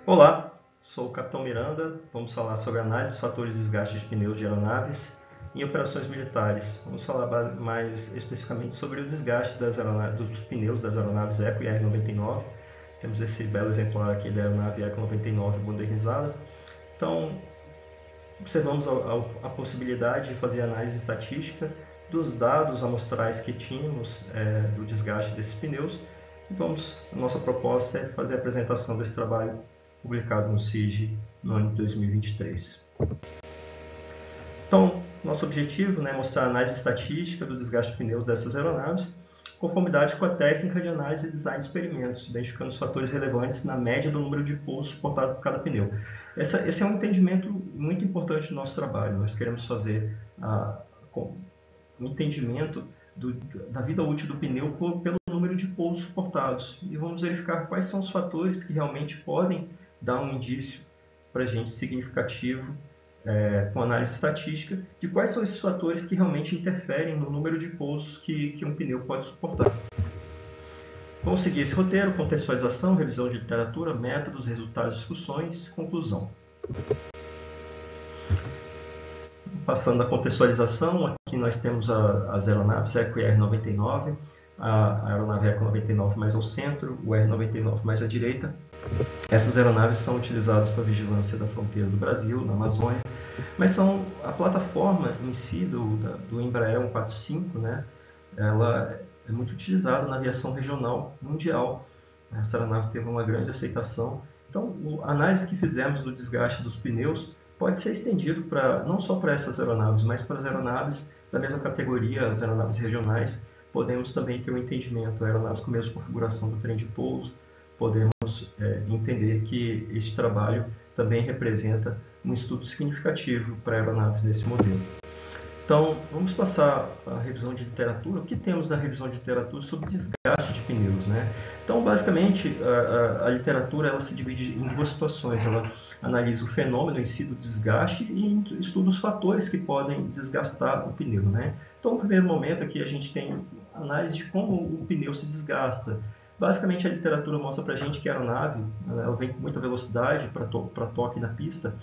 Olá, sou o Capitão Miranda. Vamos falar sobre análise dos fatores de desgaste de pneus de aeronaves em operações militares. Vamos falar mais especificamente sobre o desgaste dos pneus das aeronaves Eco e R-99. Temos esse belo exemplar aqui da aeronave Eco-99 modernizada. Então, observamos a possibilidade de fazer análise estatística dos dados amostrais que tínhamos do desgaste desses pneus. E a nossa proposta é fazer a apresentação desse trabalho publicado no CIG no ano de 2023. Então, nosso objetivo é mostrar a análise estatística do desgaste de pneus dessas aeronaves, conformidade com a técnica de análise e design de experimentos, identificando os fatores relevantes na média do número de pousos suportado por cada pneu. Esse é um entendimento muito importante do nosso trabalho. Nós queremos fazer um entendimento da vida útil do pneu pelo número de pousos suportados. E vamos verificar quais são os fatores que realmente podem dar um indício para a gente significativo, com análise estatística, de quais são esses fatores que realmente interferem no número de pousos que um pneu pode suportar. Vamos seguir esse roteiro: contextualização, revisão de literatura, métodos, resultados, discussões, conclusão. Passando da contextualização, aqui nós temos as aeronaves Eco e R-99, a aeronave Eco-99 mais ao centro, o R-99 mais à direita. Essas aeronaves são utilizadas para a vigilância da fronteira do Brasil, na Amazônia, mas são a plataforma em si do Embraer 145, né? Ela é muito utilizada na aviação regional mundial. Essa aeronave teve uma grande aceitação. Então, a análise que fizemos do desgaste dos pneus pode ser estendido não só para essas aeronaves, mas para as aeronaves da mesma categoria, as aeronaves regionais. Podemos também ter um entendimento, aeronaves com a mesma configuração do trem de pouso. Podemos entender que esse trabalho também representa um estudo significativo para aeronaves nesse modelo. Então, vamos passar a revisão de literatura. O que temos na revisão de literatura sobre desgaste de pneus, né? Então, basicamente, a literatura ela se divide em duas situações. Ela analisa o fenômeno em si do desgaste e estuda os fatores que podem desgastar o pneu, né? Então, no primeiro momento aqui a gente tem análise de como o pneu se desgasta. Basicamente, a literatura mostra para a gente que a aeronave ela vem com muita velocidade para toque na pista.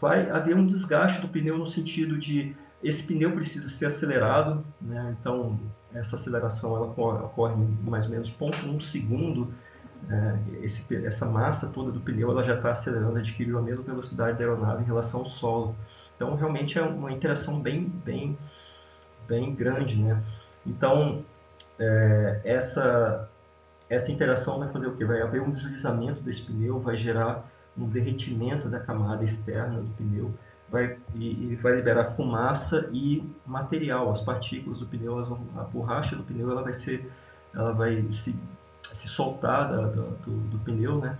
Vai haver um desgaste do pneu no sentido de esse pneu precisa ser acelerado, né? Então essa aceleração ela ocorre em mais ou menos 0,1 segundo. Essa massa toda do pneu ela já está acelerando, adquiriu a mesma velocidade da aeronave em relação ao solo. Então realmente é uma interação bem grande, né? Então essa interação vai fazer o quê? Vai haver um deslizamento desse pneu, vai gerar um derretimento da camada externa do pneu, vai liberar fumaça e material. As partículas do pneu, a borracha do pneu, ela vai se soltar do pneu, né?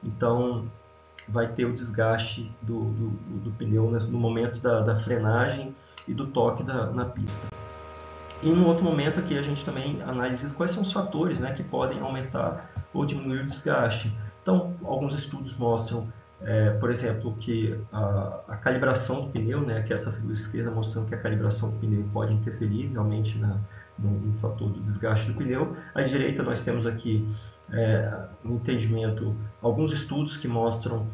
Então vai ter o desgaste do pneu no momento da frenagem e do toque na pista. E no outro momento aqui a gente também analisa quais são os fatores, né, que podem aumentar ou diminuir o desgaste. Então, alguns estudos mostram, por exemplo, que a calibração do pneu, né, que é essa figura esquerda mostrando que a calibração do pneu pode interferir realmente no fator do desgaste do pneu. À direita nós temos aqui um entendimento, alguns estudos que mostram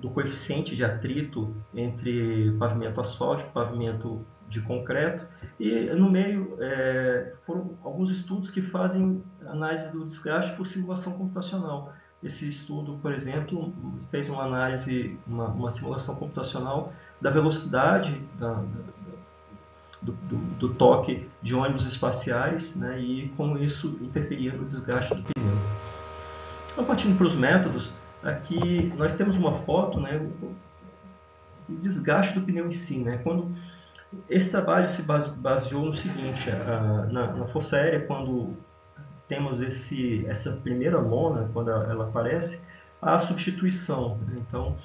do coeficiente de atrito entre pavimento asfáltico e pavimento de concreto, e no meio foram alguns estudos que fazem análise do desgaste por simulação computacional. Esse estudo, por exemplo, fez uma análise, uma simulação computacional da velocidade do toque de ônibus espaciais, né, e como isso interferia no desgaste do pneu. Então, partindo para os métodos, aqui nós temos uma foto, né, o desgaste do pneu em si, né? Quando esse trabalho se baseou no seguinte: na Força Aérea, quando temos essa primeira lona, quando ela aparece, há a substituição. Então,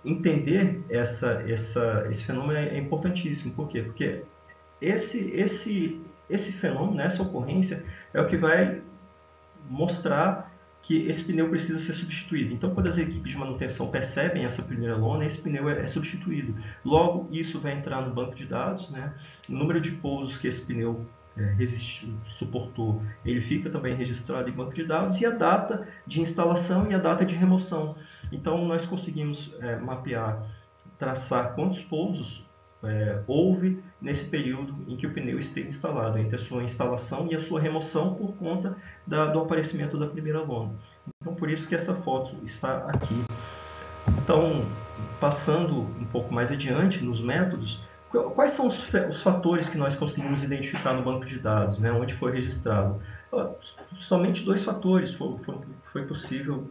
entender esse fenômeno é importantíssimo. Por quê? Porque esse fenômeno, essa ocorrência, é o que vai mostrar que esse pneu precisa ser substituído. Então, quando as equipes de manutenção percebem essa primeira lona, esse pneu é substituído. Logo, isso vai entrar no banco de dados, né? O número de pousos que esse pneu suportou, ele fica também registrado em banco de dados, e a data de instalação e a data de remoção. Então, nós conseguimos mapear, traçar quantos pousos houve nesse período em que o pneu esteve instalado, entre a sua instalação e a sua remoção por conta do aparecimento da primeira lona. Então, por isso que essa foto está aqui. Então, passando um pouco mais adiante nos métodos, quais são os fatores que nós conseguimos identificar no banco de dados, né, onde foi registrado? Somente 2 fatores foi possível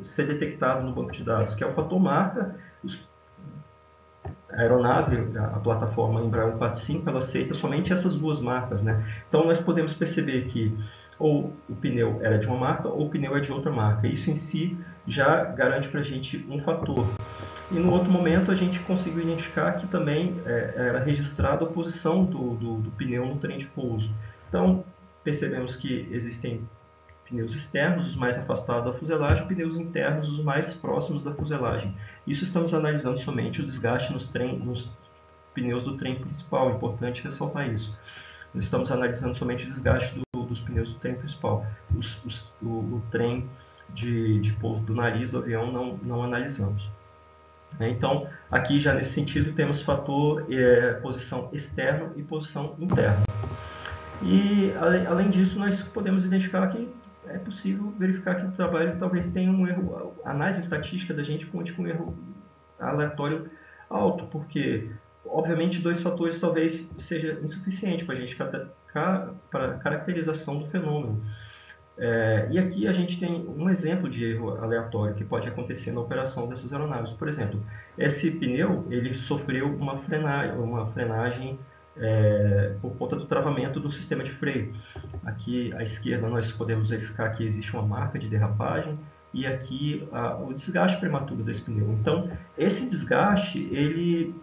ser detectado no banco de dados, que é o fator marca. A aeronave, a plataforma Embraer 145, ela aceita somente essas 2 marcas, né? Então, nós podemos perceber que ou o pneu era de uma marca ou o pneu é de outra marca. Isso em si já garante para a gente um fator. E no outro momento a gente conseguiu identificar que também era registrada a posição do pneu no trem de pouso. Então, percebemos que existem pneus externos, os mais afastados da fuselagem, pneus internos, os mais próximos da fuselagem. Isso estamos analisando somente o desgaste nos pneus do trem principal, é importante ressaltar isso. Nós estamos analisando somente o desgaste dos pneus do trem principal. O trem de pouso do nariz do avião não analisamos. Então, aqui já nesse sentido temos fator posição externa e posição interna. E além disso, nós podemos identificar que é possível verificar que o trabalho talvez tenha um erro, a análise estatística da gente conte com um erro aleatório alto, porque obviamente 2 fatores talvez seja insuficiente para a gente para a caracterização do fenômeno. E aqui a gente tem um exemplo de erro aleatório que pode acontecer na operação dessas aeronaves. Por exemplo, esse pneu ele sofreu uma frenagem por conta do travamento do sistema de freio. Aqui à esquerda nós podemos verificar que existe uma marca de derrapagem e aqui o desgaste prematuro desse pneu. Então, esse desgaste ele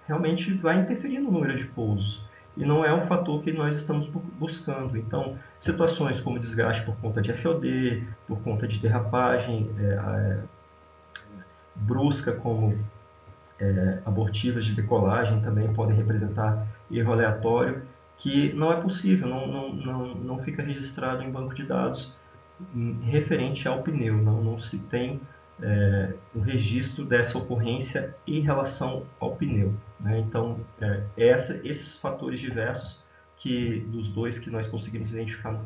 realmente vai interferir no número de pousos e não é um fator que nós estamos buscando. Então, situações como desgaste por conta de FOD, por conta de derrapagem brusca, como abortivas de decolagem, também podem representar erro aleatório, que não é possível, não fica registrado em banco de dados referente ao pneu, não se tem um registro dessa ocorrência em relação ao pneu, né? Então, esses fatores diversos, dos 2 que nós conseguimos identificar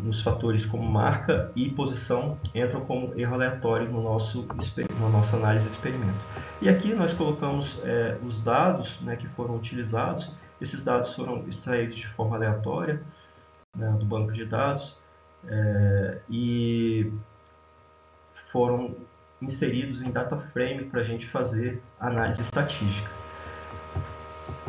nos fatores como marca e posição, entram como erro aleatório na nossa análise de experimento. E aqui nós colocamos os dados, né, que foram utilizados. Esses dados foram extraídos de forma aleatória, né, do banco de dados, e foram inseridos em data frame para a gente fazer análise estatística.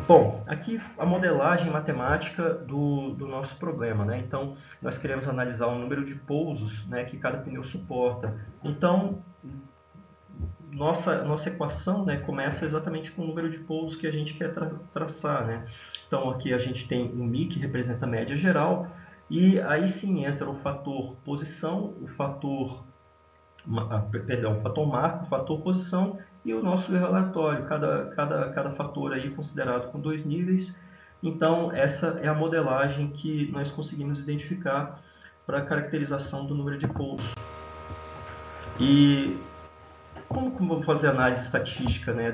Bom, aqui a modelagem matemática do nosso problema, né? Então, nós queremos analisar o número de pousos, né, que cada pneu suporta. Então, nossa equação, né, começa exatamente com o número de pousos que a gente quer traçar, né? Então, aqui a gente tem o Mi, que representa a média geral, e aí sim entra o fator posição, o fator marca, o fator posição e o nosso erro aleatório, cada fator aí considerado com 2 níveis. Então, essa é a modelagem que nós conseguimos identificar para a caracterização do número de pousos. E como vamos fazer a análise estatística, né,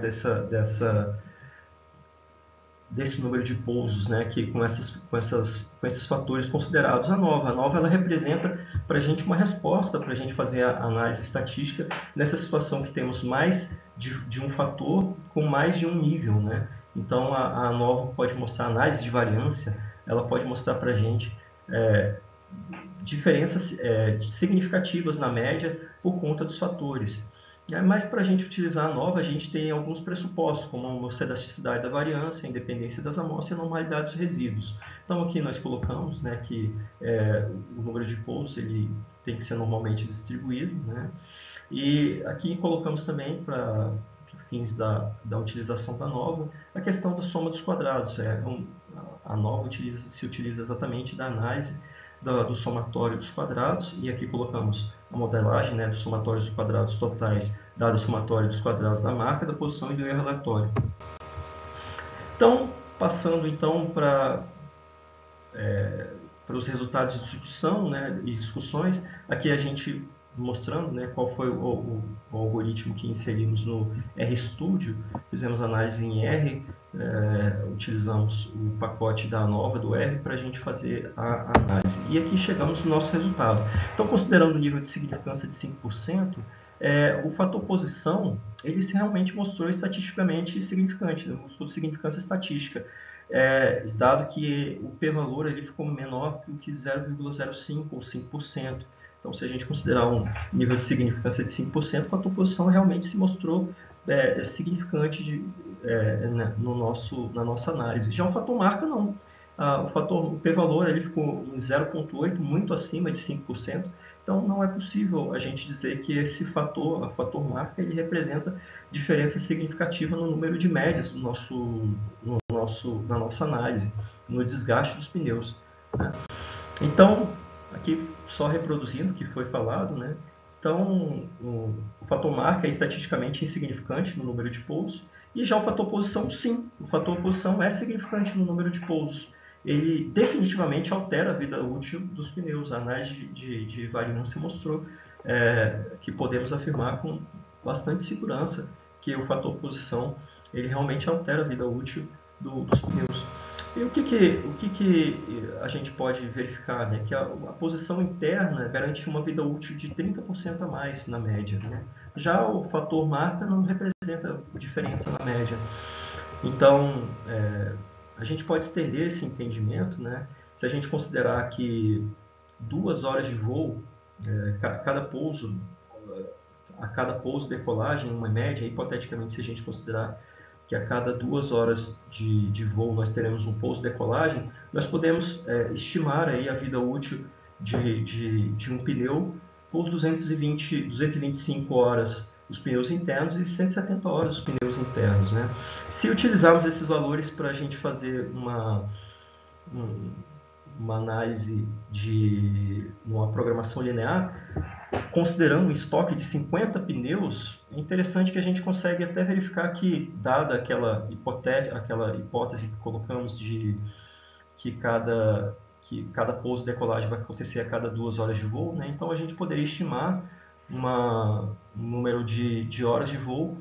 desse número de pousos, né, que com esses fatores considerados? A nova ela representa para a gente uma resposta para a gente fazer a análise estatística nessa situação que temos mais de um fator com mais de um nível, né? Então a nova pode mostrar análise de variância, ela pode mostrar para a gente diferenças significativas na média por conta dos fatores. Mas para a gente utilizar a nova, a gente tem alguns pressupostos, como a mostrasticidade da variância, a independência das amostras e a normalidade dos resíduos. Então aqui nós colocamos, né, que o número de pousos ele tem que ser normalmente distribuído, né? E aqui colocamos também, para fins da utilização da nova, a questão da soma dos quadrados. A nova se utiliza exatamente da análise do somatório dos quadrados, e aqui colocamos a modelagem, né, do somatório dos quadrados totais, dado o somatório dos quadrados da marca, da posição e do erro aleatório. Então, Passando então para os resultados de discussão, né, e discussões, aqui a gente mostrando, né, qual foi o algoritmo que inserimos no RStudio. Fizemos análise em R, utilizamos o pacote da ANOVA do R para a gente fazer a análise. E aqui chegamos no nosso resultado. Então, considerando o nível de significância de 5%, o fator posição, ele realmente mostrou estatisticamente significante, né? Mostrou significância estatística. Dado que o p-valor ele ficou menor do que 0,05 ou 5%. Então, se a gente considerar um nível de significância de 5%, o fator posição realmente se mostrou significante na nossa análise. Já o fator marca, não. O p-valor ele ficou em 0,8, muito acima de 5%. Então, não é possível a gente dizer que esse fator, fator marca, ele representa diferença significativa no número de médias na nossa análise, no desgaste dos pneus, né? Então, aqui só reproduzindo o que foi falado, né? Então, o fator marca é estatisticamente insignificante no número de pousos, e já o fator posição, sim, o fator posição é significante no número de pousos. Ele definitivamente altera a vida útil dos pneus. A análise de variância mostrou que podemos afirmar com bastante segurança que o fator posição ele realmente altera a vida útil dos pneus. E o que a gente pode verificar? Né? Que a posição interna garante uma vida útil de 30% a mais na média, né? Já o fator marca não representa diferença na média. Então, a gente pode estender esse entendimento, né? Se a gente considerar que 2 horas de voo, a cada pouso decolagem, uma média, hipoteticamente, se a gente considerar que a cada 2 horas de voo nós teremos um pouso decolagem, nós podemos estimar aí a vida útil de um pneu por 225 horas os pneus internos e 170 horas os pneus internos, né? Se utilizarmos esses valores para a gente fazer uma análise de uma programação linear, considerando um estoque de 50 pneus, é interessante que a gente consegue até verificar que, dada aquela hipótese que colocamos de que cada pouso e decolagem vai acontecer a cada 2 horas de voo, né? Então a gente poderia estimar um número de horas de voo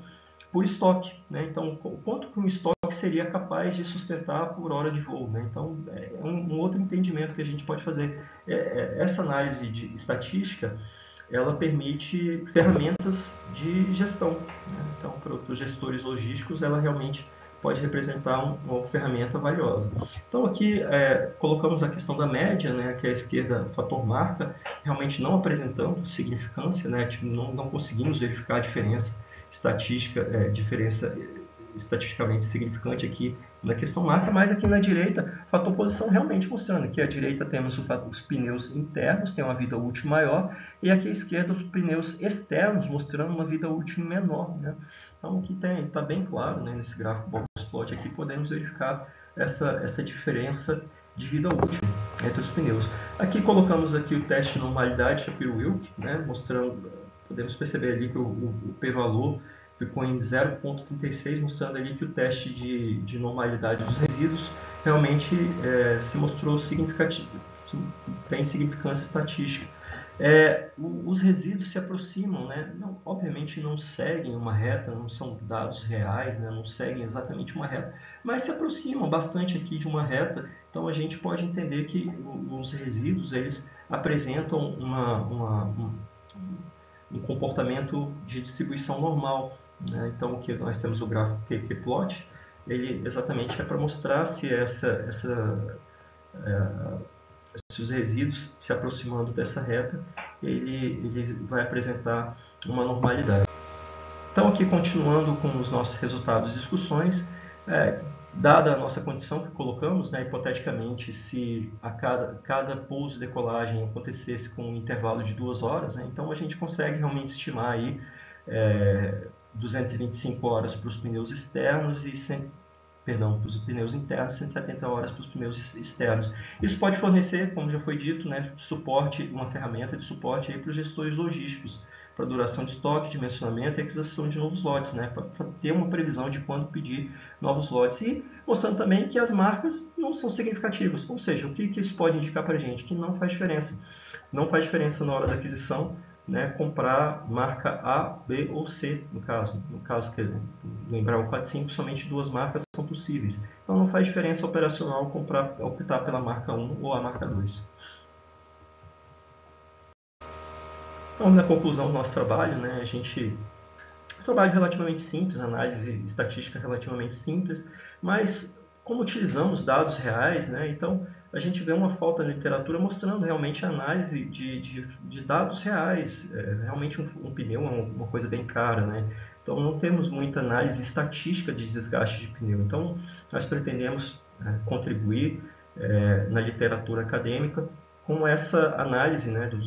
por estoque, né? Então, quanto que um estoque seria capaz de sustentar por hora de voo, né? Então, é um outro entendimento que a gente pode fazer. Essa análise de estatística, ela permite ferramentas de gestão, né? Então, para os gestores logísticos, ela realmente pode representar uma ferramenta valiosa. Então, aqui colocamos a questão da média, né, que é a esquerda fator marca, realmente não apresentando significância, né, tipo, não conseguimos verificar a diferença estatisticamente significante aqui na questão marca, mas aqui na direita, fator posição realmente mostrando que à direita temos os pneus internos, tem uma vida útil maior, e aqui à esquerda os pneus externos mostrando uma vida útil menor, né? Então aqui está bem claro, né, nesse gráfico box plot aqui podemos verificar essa diferença de vida útil entre os pneus. Aqui colocamos aqui o teste de normalidade Shapiro-Wilk, né, mostrando, podemos perceber ali que o p-valor ficou em 0,36, mostrando ali que o teste de normalidade dos resíduos realmente se mostrou significativo, tem significância estatística. Os resíduos se aproximam, né? Obviamente não seguem uma reta, não são dados reais, né? Não seguem exatamente uma reta, mas se aproximam bastante aqui de uma reta, então a gente pode entender que os resíduos eles apresentam um comportamento de distribuição normal, né? Então, que nós temos o gráfico QQ-plot, ele exatamente é para mostrar se se os resíduos se aproximando dessa reta, ele vai apresentar uma normalidade. Então, aqui continuando com os nossos resultados de discussões, dada a nossa condição que colocamos, né, hipoteticamente, se a cada pouso e decolagem acontecesse com um intervalo de 2 horas, né, então a gente consegue realmente estimar aí 225 horas para os pneus externos e para os pneus internos, 170 horas para os pneus externos. Isso pode fornecer, como já foi dito, né, suporte, uma ferramenta de suporte para os gestores logísticos, para duração de estoque, dimensionamento e aquisição de novos lotes, né? Para ter uma previsão de quando pedir novos lotes. E mostrando também que as marcas não são significativas, ou seja, o que isso pode indicar para a gente? Que não faz diferença. Não faz diferença na hora da aquisição, né, comprar marca A, B ou C, no caso. No caso que do Embraer 45, somente duas marcas são possíveis. Então não faz diferença operacional optar pela marca 1 ou a marca 2. Então, na conclusão do nosso trabalho, né, um trabalho relativamente simples, análise estatística relativamente simples, mas como utilizamos dados reais, né, então a gente vê uma falta na literatura mostrando realmente a análise de dados reais. Realmente um pneu é uma coisa bem cara, né? Então não temos muita análise estatística de desgaste de pneu. Então nós pretendemos contribuir na literatura acadêmica com essa análise, né, do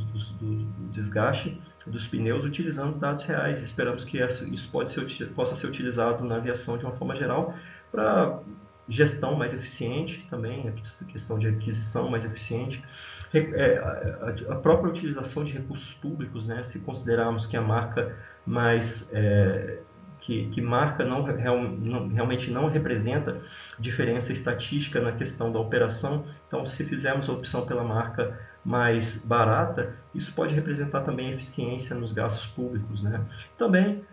desgaste dos pneus utilizando dados reais. Esperamos que isso possa ser utilizado na aviação de uma forma geral para gestão mais eficiente também, a questão de aquisição mais eficiente, a própria utilização de recursos públicos, né, se considerarmos que a marca mais que marca realmente não representa diferença estatística na questão da operação. Então, se fizermos a opção pela marca mais barata, isso pode representar também eficiência nos gastos públicos, né? Também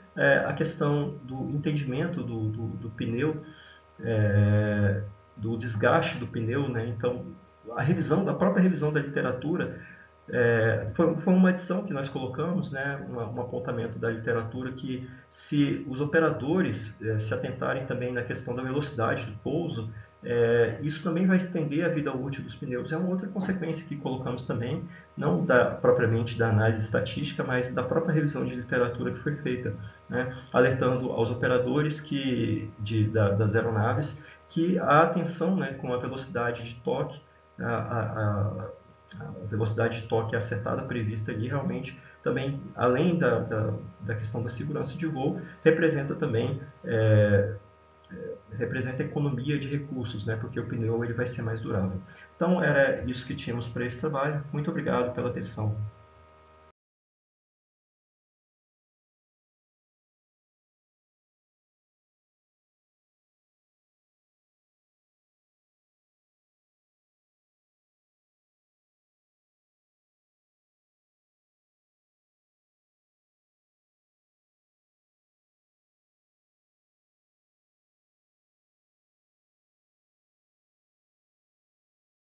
a questão do entendimento do pneu, do desgaste do pneu, né? Então, a própria revisão da literatura foi uma adição que nós colocamos, né, um apontamento da literatura que se os operadores se atentarem também na questão da velocidade do pouso, isso também vai estender a vida útil dos pneus. É uma outra consequência que colocamos também, não propriamente da análise estatística, mas da própria revisão de literatura que foi feita, né, alertando aos operadores das aeronaves que a atenção, né, com a velocidade de toque, a velocidade de toque acertada prevista ali realmente também, além da questão da segurança de voo, representa também representa economia de recursos, né? Porque o pneu ele vai ser mais durável. Então era isso que tínhamos para esse trabalho. Muito obrigado pela atenção.